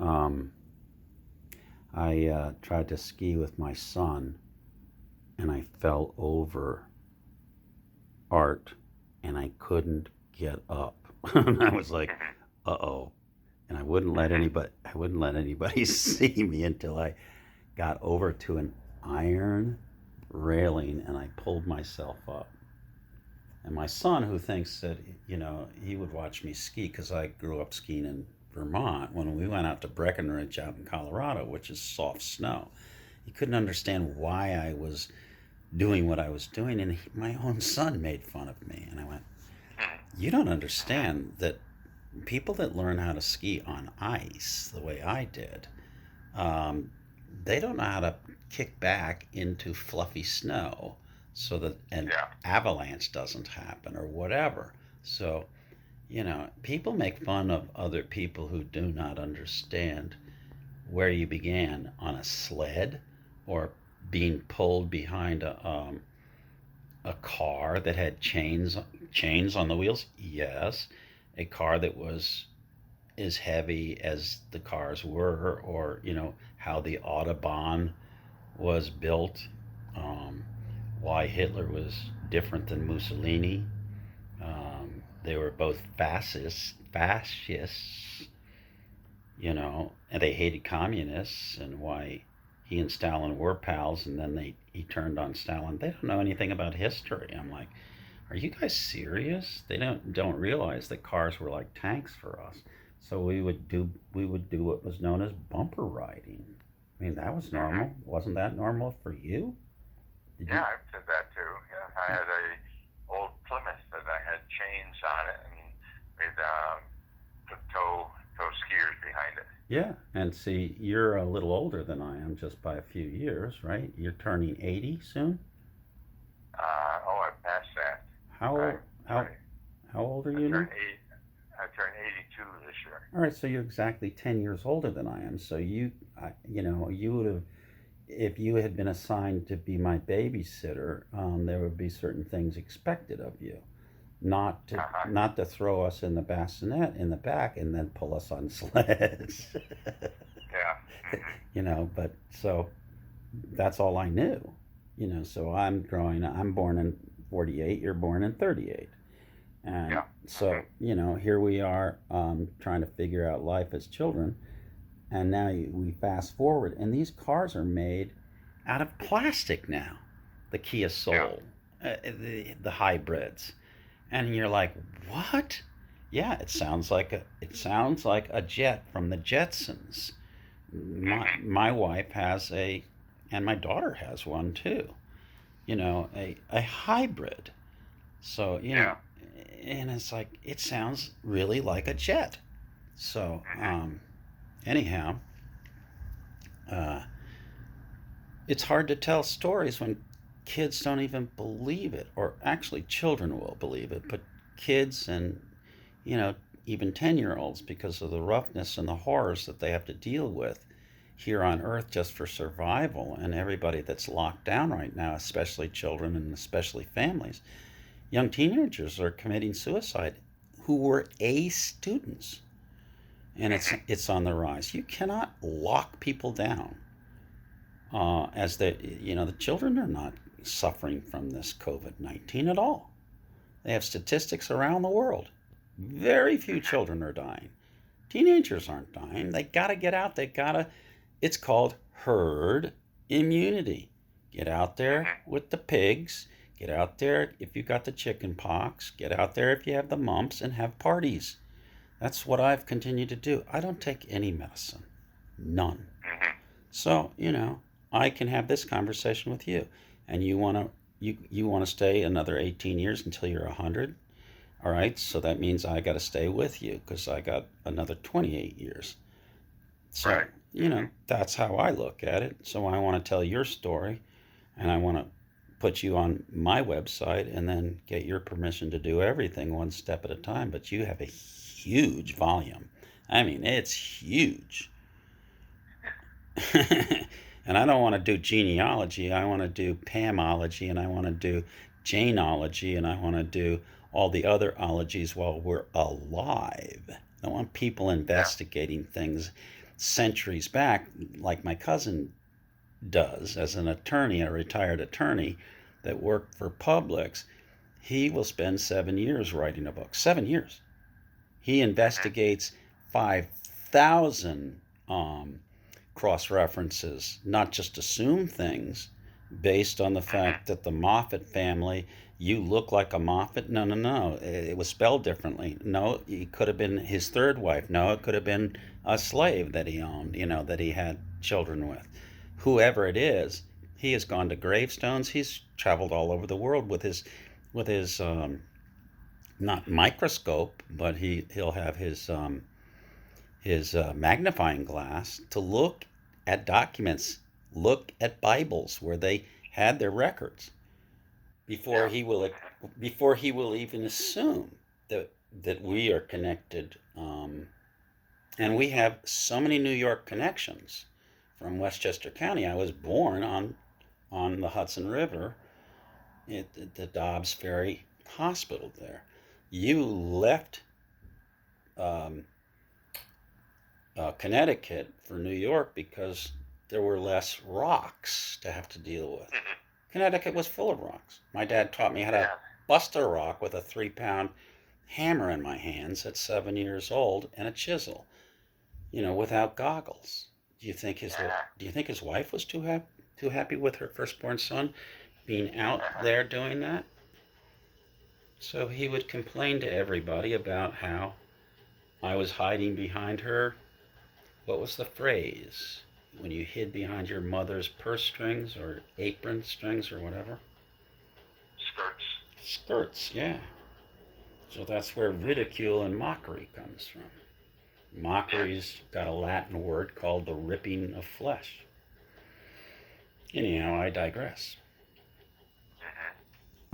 Um, I tried to ski with my son, and I fell over Art, and I couldn't get up. And I was like, Mhm. "Uh oh!" And Mhm. I wouldn't let anybody see me until I got over to an iron railing, and I pulled myself up. And my son, who thinks that, he would watch me ski because I grew up skiing in Vermont, when we went out to Breckenridge out in Colorado, which is soft snow, he couldn't understand why I was doing what I was doing. And my own son made fun of me. And I went, Mhm. "You don't Mhm. understand that people that learn how to ski on ice the way I did, um, they don't know how to kick back into fluffy snow so that an Yeah. avalanche doesn't happen or whatever." So, people make fun of other people who do not understand where you began on a sled or being pulled behind a car that had chains on the wheels. Yes, a car that was as heavy as the cars were, or how the Autobahn was built, um, why Hitler was different than Mussolini. They were both fascists, and they hated communists, and why he and Stalin were pals, and then he turned on Stalin. They don't know anything about history. I'm like, are you guys serious? They don't realize that cars were like tanks for us. So we would do what was known as bumper riding. I mean, that was Mhm. normal. Wasn't that normal for you? Did Yeah, you? I did that too. Yeah, I had a old Plymouth that I had chains on it and with the tow skiers behind it. Yeah, and see, you're a little older than I am, just by a few years, right? You're turning 80 soon. Oh, I passed that. How I'm how 20. how old are I you now? turned eight. I turned 82 this year. All right, so you're exactly 10 years older than I am. So you would have, if you had been assigned to be my babysitter, there would be certain things expected of you, not to Uh huh. not to throw us in the bassinet in the back and then pull us on sleds. Yeah. Mhm. But so that's all I knew. So I'm born in 48, you're born in 38. And Yeah. so, Mhm. here we are, trying to figure out life as children. And now we fast forward, and these cars are made out of plastic now. The Kia Yeah. Soul, the hybrids, and you're like, what? Yeah, it sounds like a jet from the Jetsons. My Mhm. my wife has and my daughter has one too. A hybrid. So Yeah. and it's like it sounds really like a jet. So Mhm. anyhow, uh, it's hard to tell stories when kids don't even believe it, or actually children will believe it, but kids and you know even 10-year-olds, because of the roughness and the horrors that they have to deal with here on earth just for survival, and everybody that's locked down right now, especially children and especially families. Young teenagers are committing suicide who were A students, and it's Mhm. it's on the rise. You cannot lock people down, as the children are not suffering from this COVID-19 at all. They have statistics around the world. Very few Mhm. children are dying. Teenagers aren't dying. They got to get out. It's called herd immunity. Get out there Mhm. with the pigs. Get out there if you got the chicken pox. Get out there if you have the mumps, and have parties. That's what I've continued to do. I don't take any medicine. None. Mhm. So, I can have this conversation with you. And you want to stay another 18 years until you're 100. All right? So that means I got to stay with you because I got another 28 years. So, Right. Mhm. that's how I look at it. So I want to tell your story, and I want to put you on my website and then get your permission to do everything one step at a time. But you have a huge volume. I mean, it's huge. And I don't want to do genealogy. I want to do Pamology, and I want to do Janeology, and I want to do all the other ologies while we're alive. I want people Yeah. investigating things centuries back, like my cousin does as an attorney, a retired attorney that worked for Publix, he will spend 7 years writing a book. 7 years. He investigates 5,000 cross references, not just assume things based on the fact that the Moffat family, you look like a Moffat. No, no, no. It was spelled differently. No, it could have been his third wife. No, it could have been a slave that he owned, that he had children with. Whoever it is, he has gone to gravestones. He's traveled all over the world with his not microscope, but he'll have his magnifying glass to look at documents, look at Bibles where they had their records before Yeah. he will before he will even assume that we are connected. And we have so many New York connections from Westchester County. I was born on the Hudson River at the Dobbs Ferry Hospital there. You left um, Connecticut for New York because there were less rocks to have to deal with. Mhm. Connecticut was full of rocks. My dad taught me how to Yeah. bust a rock with a 3 pound hammer in my hands at 7 years old and a chisel, without goggles. Yeah. Do you think his wife was too happy with her firstborn son being out there doing that? So he would complain to everybody about how I was hiding behind her. What was the phrase? When you hid behind your mother's purse strings or apron strings or whatever? Skirts. Skirts, yeah. So that's where ridicule and mockery comes from. Yeah. Mockery's got a Latin word called the ripping of flesh. Anyhow, I digress.